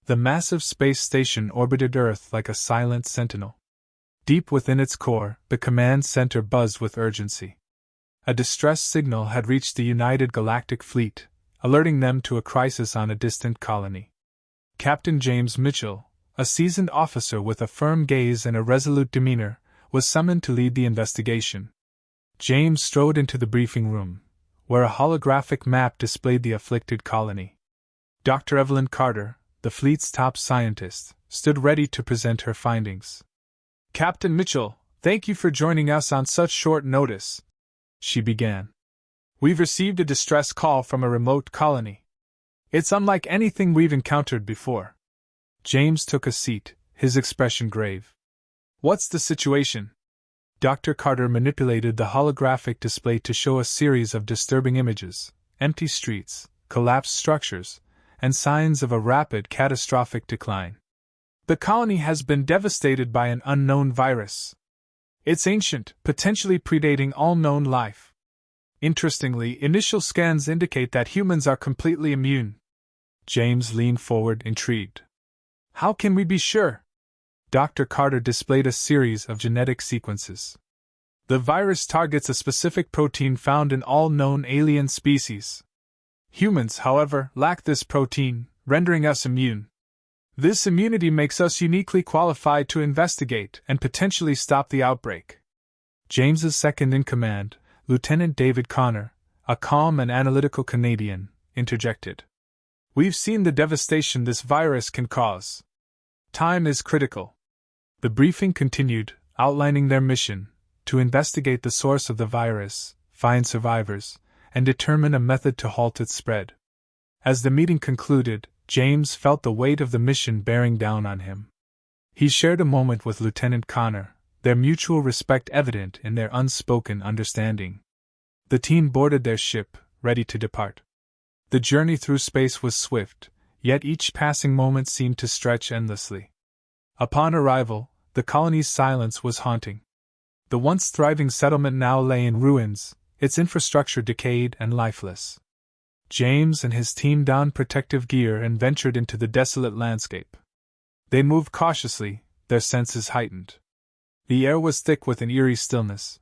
The massive space station orbited Earth like a silent sentinel. Deep within its core, the command center buzzed with urgency. A distress signal had reached the United Galactic Fleet, alerting them to a crisis on a distant colony. Captain James Mitchell, a seasoned officer with a firm gaze and a resolute demeanor, was summoned to lead the investigation. James strode into the briefing room, where a holographic map displayed the afflicted colony. Dr. Evelyn Carter, the fleet's top scientist, stood ready to present her findings. "Captain Mitchell, thank you for joining us on such short notice," she began. "We've received a distress call from a remote colony. It's unlike anything we've encountered before." James took a seat, his expression grave. "What's the situation?" Dr. Carter manipulated the holographic display to show a series of disturbing images: empty streets, collapsed structures, and signs of a rapid, catastrophic decline. "The colony has been devastated by an unknown virus. It's ancient, potentially predating all known life. Interestingly, initial scans indicate that humans are completely immune." James leaned forward, intrigued. "How can we be sure?" Dr. Carter displayed a series of genetic sequences. "The virus targets a specific protein found in all known alien species. Humans, however, lack this protein, rendering us immune. This immunity makes us uniquely qualified to investigate and potentially stop the outbreak." James's second-in-command, Lieutenant David Connor, a calm and analytical Canadian, interjected. "We've seen the devastation this virus can cause. Time is critical." The briefing continued, outlining their mission: to investigate the source of the virus, find survivors, and determine a method to halt its spread. As the meeting concluded, James felt the weight of the mission bearing down on him. He shared a moment with Lieutenant Connor, their mutual respect evident in their unspoken understanding. The team boarded their ship, ready to depart. The journey through space was swift, yet each passing moment seemed to stretch endlessly. Upon arrival, the colony's silence was haunting. The once thriving settlement now lay in ruins, its infrastructure decayed and lifeless. James and his team donned protective gear and ventured into the desolate landscape. They moved cautiously, their senses heightened. The air was thick with an eerie stillness.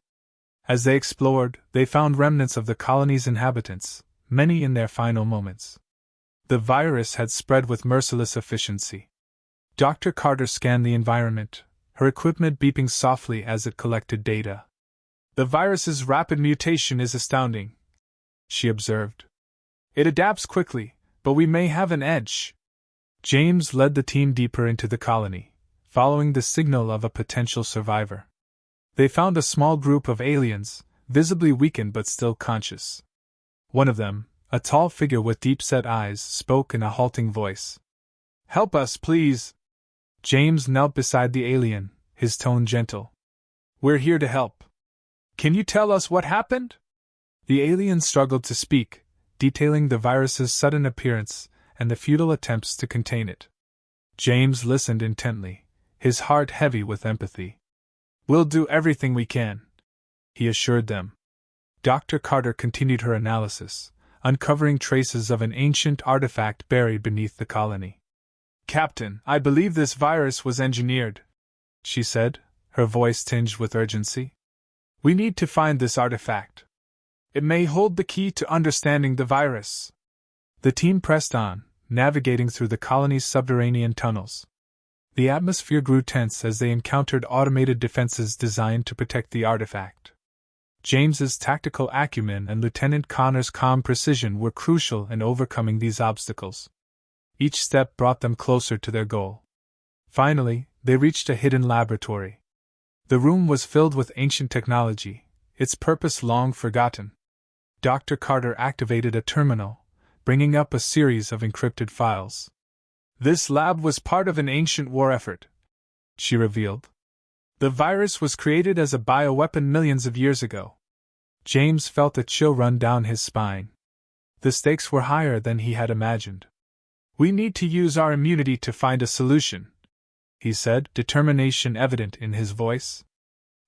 As they explored, they found remnants of the colony's inhabitants, many in their final moments. The virus had spread with merciless efficiency. Dr. Carter scanned the environment, her equipment beeping softly as it collected data. "The virus's rapid mutation is astounding," she observed. "It adapts quickly, but we may have an edge." James led the team deeper into the colony, following the signal of a potential survivor. They found a small group of aliens, visibly weakened but still conscious. One of them, a tall figure with deep-set eyes, spoke in a halting voice. "Help us, please." James knelt beside the alien, his tone gentle. "We're here to help. Can you tell us what happened?" The alien struggled to speak, detailing the virus's sudden appearance and the futile attempts to contain it. James listened intently, his heart heavy with empathy. "We'll do everything we can," he assured them. Dr. Carter continued her analysis, uncovering traces of an ancient artifact buried beneath the colony. "Captain, I believe this virus was engineered," she said, her voice tinged with urgency. "We need to find this artifact. It may hold the key to understanding the virus." The team pressed on, navigating through the colony's subterranean tunnels. The atmosphere grew tense as they encountered automated defenses designed to protect the artifact. James's tactical acumen and Lieutenant Connor's calm precision were crucial in overcoming these obstacles. Each step brought them closer to their goal. Finally, they reached a hidden laboratory. The room was filled with ancient technology, its purpose long forgotten. Dr. Carter activated a terminal, bringing up a series of encrypted files. "This lab was part of an ancient war effort," she revealed. "The virus was created as a bioweapon millions of years ago." James felt a chill run down his spine. The stakes were higher than he had imagined. "We need to use our immunity to find a solution," he said, determination evident in his voice.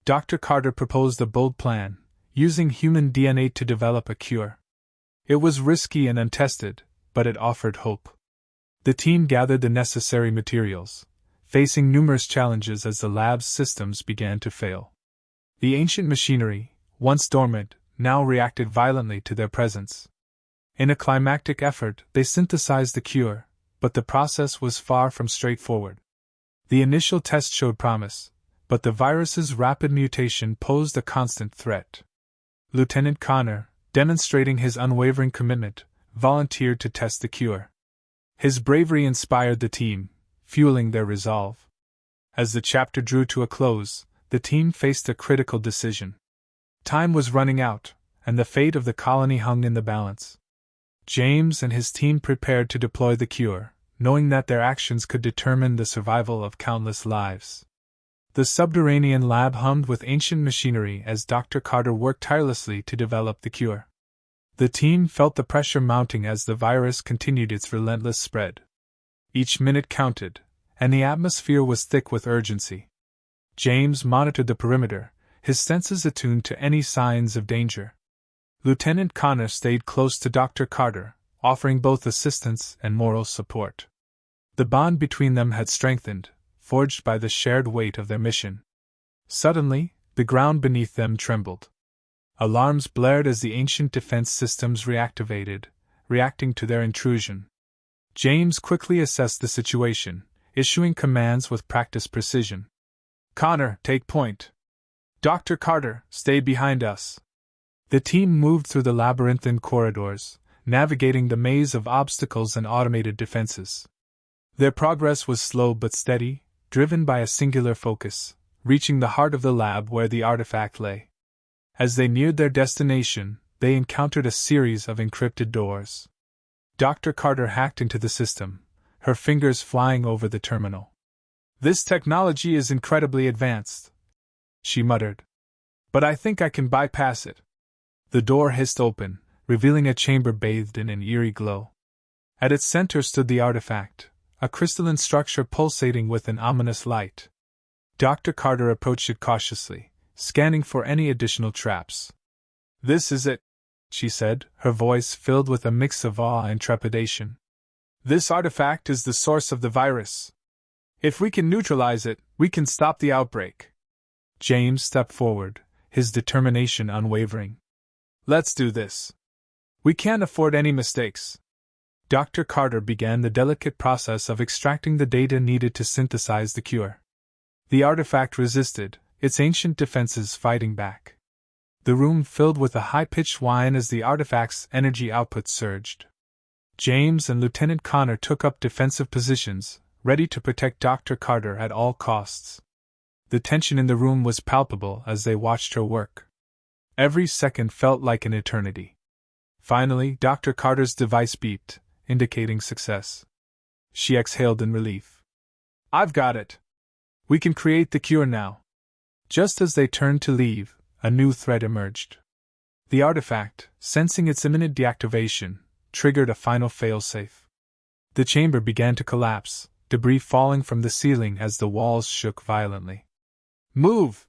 Dr. Carter proposed a bold plan, using human DNA to develop a cure. It was risky and untested, but it offered hope. The team gathered the necessary materials, facing numerous challenges as the lab's systems began to fail. The ancient machinery, once dormant, now reacted violently to their presence. In a climactic effort, they synthesized the cure, but the process was far from straightforward. The initial test showed promise, but the virus's rapid mutation posed a constant threat. Lieutenant Connor, demonstrating his unwavering commitment, volunteered to test the cure. His bravery inspired the team, fueling their resolve. As the chapter drew to a close, the team faced a critical decision. Time was running out, and the fate of the colony hung in the balance. James and his team prepared to deploy the cure, knowing that their actions could determine the survival of countless lives. The subterranean lab hummed with ancient machinery as Dr. Carter worked tirelessly to develop the cure. The team felt the pressure mounting as the virus continued its relentless spread. Each minute counted, and the atmosphere was thick with urgency. James monitored the perimeter, his senses attuned to any signs of danger. Lieutenant Connor stayed close to Dr. Carter, offering both assistance and moral support. The bond between them had strengthened, forged by the shared weight of their mission. Suddenly, the ground beneath them trembled. Alarms blared as the ancient defense systems reactivated, reacting to their intrusion. James quickly assessed the situation, issuing commands with practiced precision. "Connor, take point. Dr. Carter, stay behind us." The team moved through the labyrinthine corridors, navigating the maze of obstacles and automated defenses. Their progress was slow but steady, driven by a singular focus, reaching the heart of the lab where the artifact lay. As they neared their destination, they encountered a series of encrypted doors. Dr. Carter hacked into the system, her fingers flying over the terminal. "This technology is incredibly advanced," she muttered. "But I think I can bypass it." The door hissed open, revealing a chamber bathed in an eerie glow. At its center stood the artifact, a crystalline structure pulsating with an ominous light. Dr. Carter approached it cautiously, scanning for any additional traps. "This is it," she said, her voice filled with a mix of awe and trepidation. "This artifact is the source of the virus. If we can neutralize it, we can stop the outbreak." James stepped forward, his determination unwavering. "Let's do this. We can't afford any mistakes." Dr. Carter began the delicate process of extracting the data needed to synthesize the cure. The artifact resisted, its ancient defenses fighting back. The room filled with a high-pitched whine as the artifact's energy output surged. James and Lieutenant Connor took up defensive positions, ready to protect Dr. Carter at all costs. The tension in the room was palpable as they watched her work. Every second felt like an eternity. Finally, Dr. Carter's device beeped, indicating success. She exhaled in relief. "I've got it. We can create the cure now." Just as they turned to leave, a new threat emerged. The artifact, sensing its imminent deactivation, triggered a final failsafe. The chamber began to collapse, debris falling from the ceiling as the walls shook violently. "Move!"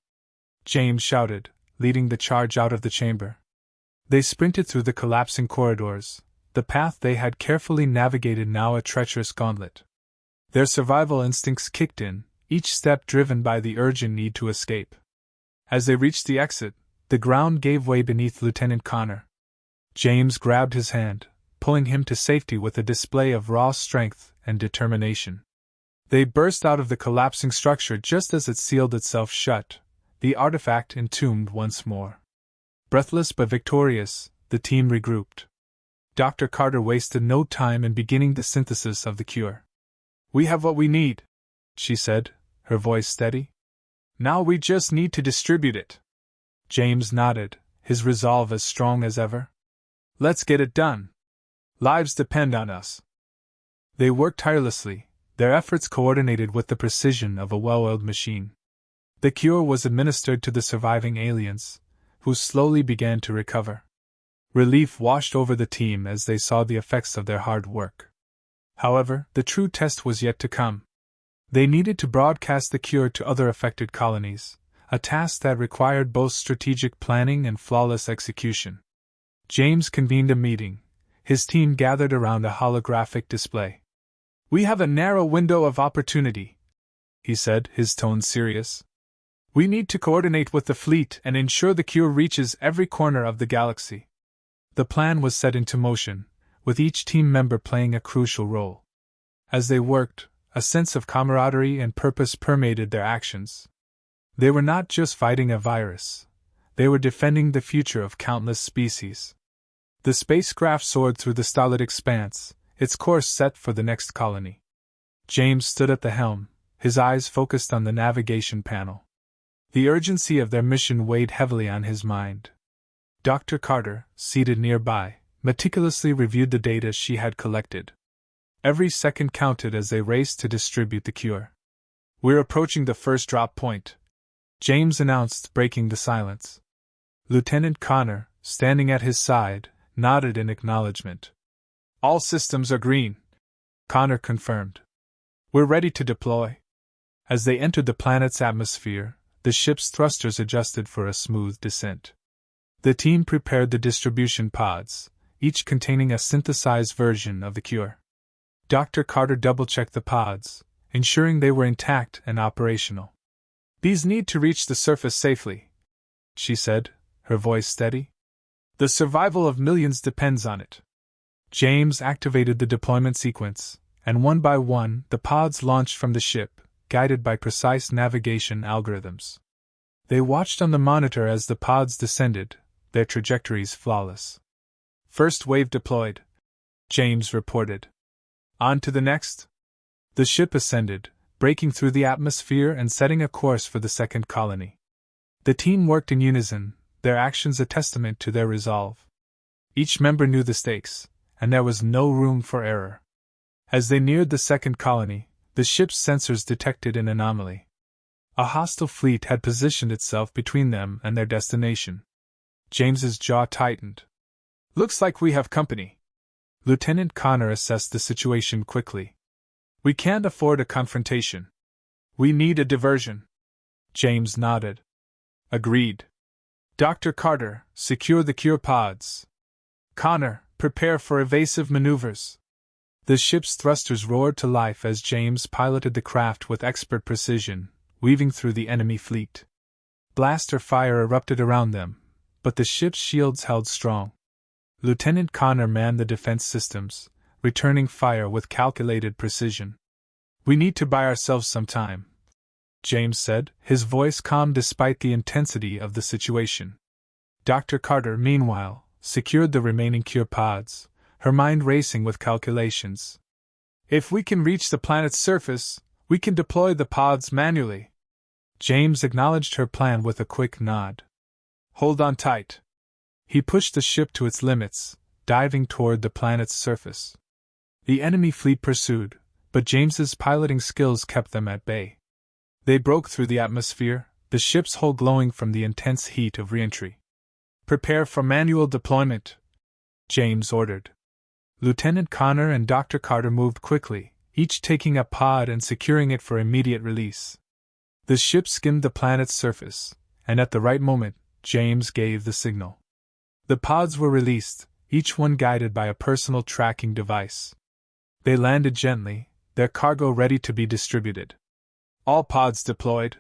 James shouted, leading the charge out of the chamber. They sprinted through the collapsing corridors, the path they had carefully navigated now a treacherous gauntlet. Their survival instincts kicked in, each step driven by the urgent need to escape. As they reached the exit, the ground gave way beneath Lieutenant Connor. James grabbed his hand, pulling him to safety with a display of raw strength and determination. They burst out of the collapsing structure just as it sealed itself shut, the artifact entombed once more. Breathless but victorious, the team regrouped. Dr. Carter wasted no time in beginning the synthesis of the cure. "We have what we need," she said, her voice steady. "Now we just need to distribute it." James nodded, his resolve as strong as ever. "Let's get it done. Lives depend on us." They worked tirelessly, their efforts coordinated with the precision of a well-oiled machine. The cure was administered to the surviving aliens, who slowly began to recover. Relief washed over the team as they saw the effects of their hard work. However, the true test was yet to come. They needed to broadcast the cure to other affected colonies, a task that required both strategic planning and flawless execution. James convened a meeting, his team gathered around a holographic display. We have a narrow window of opportunity, he said, his tone serious. We need to coordinate with the fleet and ensure the cure reaches every corner of the galaxy. The plan was set into motion, with each team member playing a crucial role. As they worked, a sense of camaraderie and purpose permeated their actions. They were not just fighting a virus. They were defending the future of countless species. The spacecraft soared through the starlit expanse, its course set for the next colony. James stood at the helm, his eyes focused on the navigation panel. The urgency of their mission weighed heavily on his mind. Dr. Carter, seated nearby, meticulously reviewed the data she had collected. Every second counted as they raced to distribute the cure. We're approaching the first drop point, James announced, breaking the silence. Lieutenant Connor, standing at his side, nodded in acknowledgement. All systems are green, Connor confirmed. We're ready to deploy. As they entered the planet's atmosphere, the ship's thrusters adjusted for a smooth descent. The team prepared the distribution pods, each containing a synthesized version of the cure. Dr. Carter double-checked the pods, ensuring they were intact and operational. These need to reach the surface safely, she said, her voice steady. The survival of millions depends on it. James activated the deployment sequence, and one by one the pods launched from the ship, guided by precise navigation algorithms. They watched on the monitor as the pods descended, their trajectories flawless. First wave deployed, James reported. On to the next. The ship ascended, breaking through the atmosphere and setting a course for the second colony. The team worked in unison, their actions a testament to their resolve. Each member knew the stakes, and there was no room for error. As they neared the second colony, the ship's sensors detected an anomaly. A hostile fleet had positioned itself between them and their destination. James's jaw tightened. Looks like we have company. Lieutenant Connor assessed the situation quickly. We can't afford a confrontation. We need a diversion. James nodded. Agreed. Dr. Carter, secure the cure pods. Connor, prepare for evasive maneuvers. The ship's thrusters roared to life as James piloted the craft with expert precision, weaving through the enemy fleet. Blaster fire erupted around them, but the ship's shields held strong. Lieutenant Connor manned the defense systems, returning fire with calculated precision. We need to buy ourselves some time, James said, his voice calm despite the intensity of the situation. Dr. Carter, meanwhile, secured the remaining cure pods, her mind racing with calculations. If we can reach the planet's surface, we can deploy the pods manually. James acknowledged her plan with a quick nod. Hold on tight. He pushed the ship to its limits, diving toward the planet's surface. The enemy fleet pursued, but James's piloting skills kept them at bay. They broke through the atmosphere, the ship's hull glowing from the intense heat of re-entry. Prepare for manual deployment, James ordered. Lieutenant Connor and Dr. Carter moved quickly, each taking a pod and securing it for immediate release. The ship skimmed the planet's surface, and at the right moment, James gave the signal. The pods were released, each one guided by a personal tracking device. They landed gently, their cargo ready to be distributed. All pods deployed,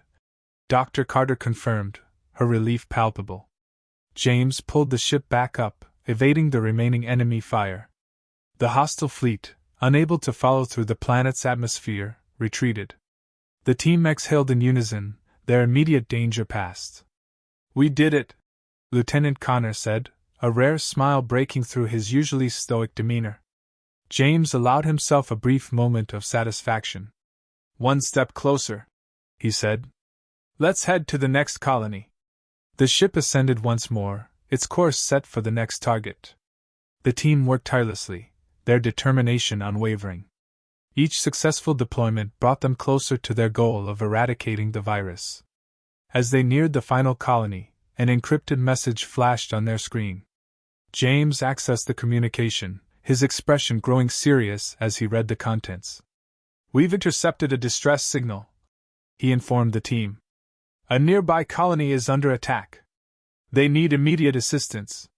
Dr. Carter confirmed, her relief palpable. James pulled the ship back up, evading the remaining enemy fire. The hostile fleet, unable to follow through the planet's atmosphere, retreated. The team exhaled in unison, their immediate danger past. We did it, Lieutenant Connor said, a rare smile breaking through his usually stoic demeanor. James allowed himself a brief moment of satisfaction. One step closer, he said. Let's head to the next colony. The ship ascended once more, its course set for the next target. The team worked tirelessly, their determination unwavering. Each successful deployment brought them closer to their goal of eradicating the virus. As they neared the final colony, an encrypted message flashed on their screen. James accessed the communication, his expression growing serious as he read the contents. We've intercepted a distress signal, he informed the team. A nearby colony is under attack. They need immediate assistance.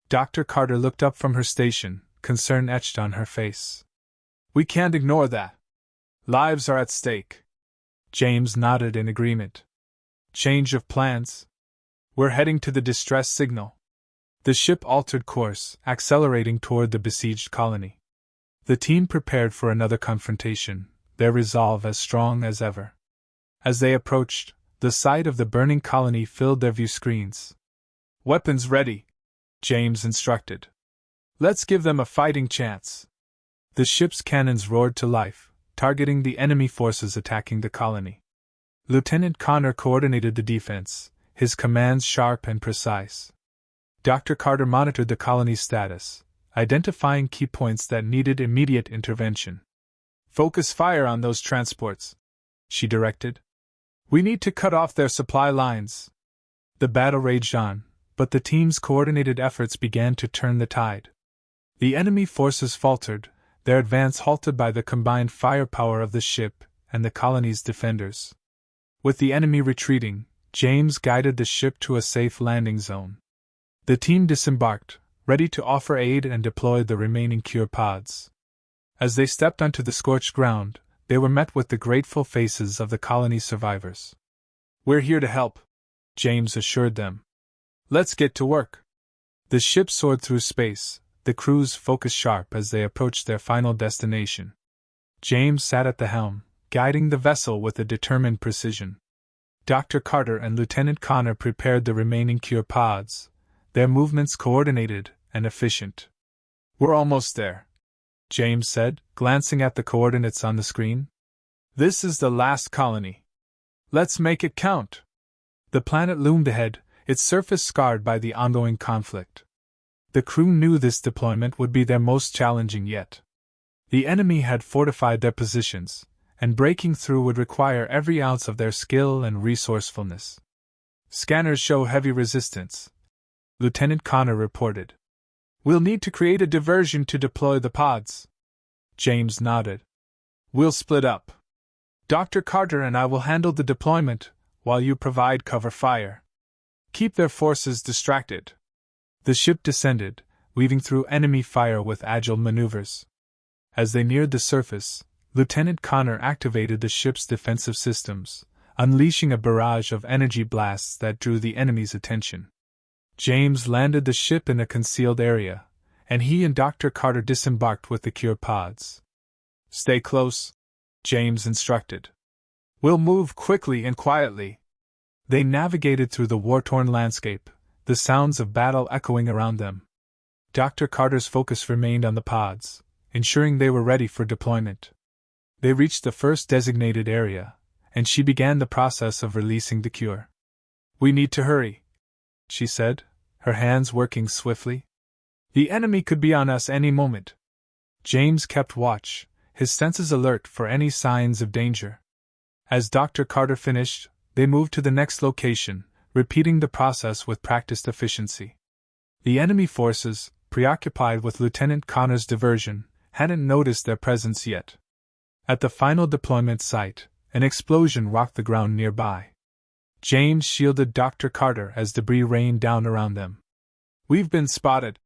Dr. Carter looked up from her station, concern etched on her face. We can't ignore that. Lives are at stake. James nodded in agreement. Change of plans? We're heading to the distress signal. The ship altered course, accelerating toward the besieged colony. The team prepared for another confrontation, their resolve as strong as ever. As they approached, the sight of the burning colony filled their view screens. Weapons ready, James instructed. Let's give them a fighting chance. The ship's cannons roared to life, targeting the enemy forces attacking the colony. Lieutenant Connor coordinated the defense, his commands sharp and precise. Dr. Carter monitored the colony's status, identifying key points that needed immediate intervention. Focus fire on those transports, she directed. We need to cut off their supply lines. The battle raged on, but the team's coordinated efforts began to turn the tide. The enemy forces faltered, their advance halted by the combined firepower of the ship and the colony's defenders. With the enemy retreating, James guided the ship to a safe landing zone. The team disembarked, ready to offer aid and deploy the remaining cure pods. As they stepped onto the scorched ground, they were met with the grateful faces of the colony's survivors. We're here to help, James assured them. Let's get to work. The ship soared through space, the crew's focus sharp as they approached their final destination. James sat at the helm, guiding the vessel with a determined precision. Dr. Carter and Lieutenant Connor prepared the remaining cure pods, their movements coordinated and efficient. We're almost there, James said, glancing at the coordinates on the screen. This is the last colony. Let's make it count. The planet loomed ahead, its surface scarred by the ongoing conflict. The crew knew this deployment would be their most challenging yet. The enemy had fortified their positions, and breaking through would require every ounce of their skill and resourcefulness. Scanners show heavy resistance, Lieutenant Connor reported. We'll need to create a diversion to deploy the pods. James nodded. We'll split up. Dr. Carter and I will handle the deployment, while you provide cover fire. Keep their forces distracted. The ship descended, weaving through enemy fire with agile maneuvers. As they neared the surface, Lieutenant Connor activated the ship's defensive systems, unleashing a barrage of energy blasts that drew the enemy's attention. James landed the ship in a concealed area, and he and Dr. Carter disembarked with the cure pods. Stay close, James instructed. We'll move quickly and quietly. They navigated through the war-torn landscape, the sounds of battle echoing around them. Dr. Carter's focus remained on the pods, ensuring they were ready for deployment. They reached the first designated area, and she began the process of releasing the cure. We need to hurry, she said, her hands working swiftly. The enemy could be on us any moment. James kept watch, his senses alert for any signs of danger. As Dr. Carter finished, they moved to the next location, repeating the process with practiced efficiency. The enemy forces, preoccupied with Lieutenant Connor's diversion, hadn't noticed their presence yet. At the final deployment site, an explosion rocked the ground nearby. James shielded Dr. Carter as debris rained down around them. We've been spotted,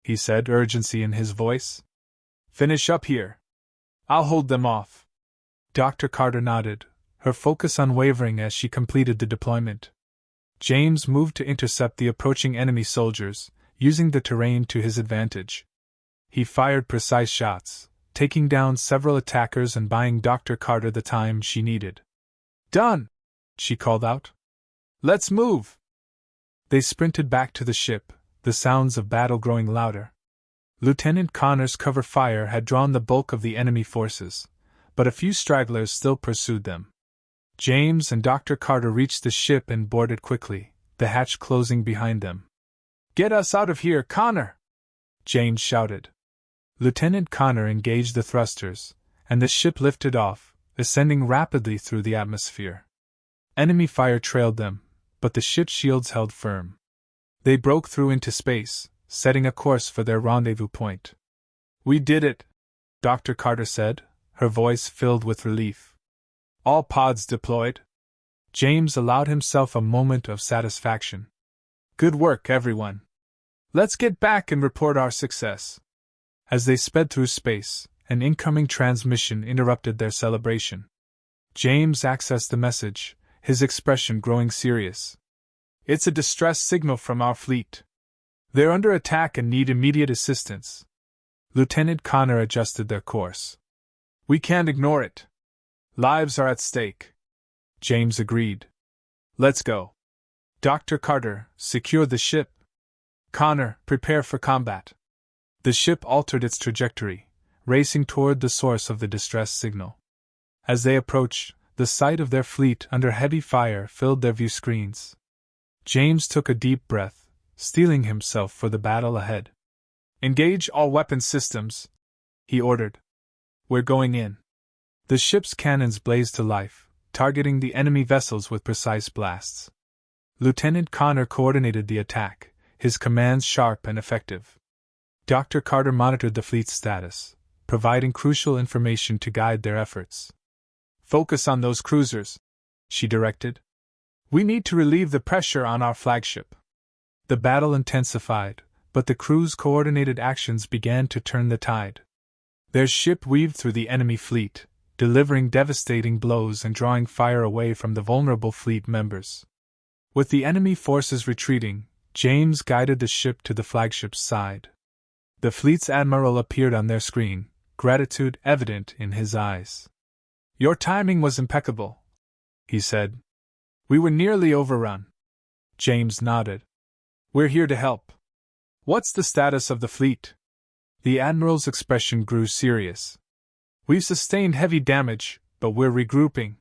he said, urgency in his voice. Finish up here. I'll hold them off. Dr. Carter nodded, her focus unwavering as she completed the deployment. James moved to intercept the approaching enemy soldiers, using the terrain to his advantage. He fired precise shots, taking down several attackers and buying Dr. Carter the time she needed. Done! She called out. Let's move! They sprinted back to the ship, the sounds of battle growing louder. Lieutenant Connor's cover fire had drawn the bulk of the enemy forces, but a few stragglers still pursued them. James and Dr. Carter reached the ship and boarded quickly, the hatch closing behind them. Get us out of here, Connor! James shouted. Lieutenant Connor engaged the thrusters, and the ship lifted off, ascending rapidly through the atmosphere. Enemy fire trailed them, but the ship's shields held firm. They broke through into space, setting a course for their rendezvous point. We did it, Dr. Carter said, her voice filled with relief. All pods deployed? James allowed himself a moment of satisfaction. Good work, everyone. Let's get back and report our success. As they sped through space, an incoming transmission interrupted their celebration. James accessed the message, his expression growing serious. "It's a distress signal from our fleet. They're under attack and need immediate assistance." Lieutenant Connor adjusted their course. "We can't ignore it. Lives are at stake." James agreed. "Let's go. Dr. Carter, secure the ship. Connor, prepare for combat." The ship altered its trajectory, racing toward the source of the distress signal. As they approached, the sight of their fleet under heavy fire filled their view screens. James took a deep breath, steeling himself for the battle ahead. "Engage all weapon systems," he ordered. "We're going in." The ship's cannons blazed to life, targeting the enemy vessels with precise blasts. Lieutenant Connor coordinated the attack, his commands sharp and effective. Dr. Carter monitored the fleet's status, providing crucial information to guide their efforts. "Focus on those cruisers," she directed. "We need to relieve the pressure on our flagship." The battle intensified, but the crew's coordinated actions began to turn the tide. Their ship weaved through the enemy fleet, delivering devastating blows and drawing fire away from the vulnerable fleet members. With the enemy forces retreating, James guided the ship to the flagship's side. The fleet's admiral appeared on their screen, gratitude evident in his eyes. "Your timing was impeccable," he said. "We were nearly overrun." James nodded. "We're here to help. What's the status of the fleet?" The admiral's expression grew serious. "We've sustained heavy damage, but we're regrouping.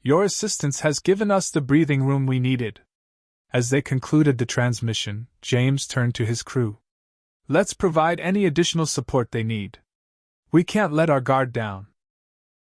Your assistance has given us the breathing room we needed." As they concluded the transmission, James turned to his crew. "Let's provide any additional support they need. We can't let our guard down."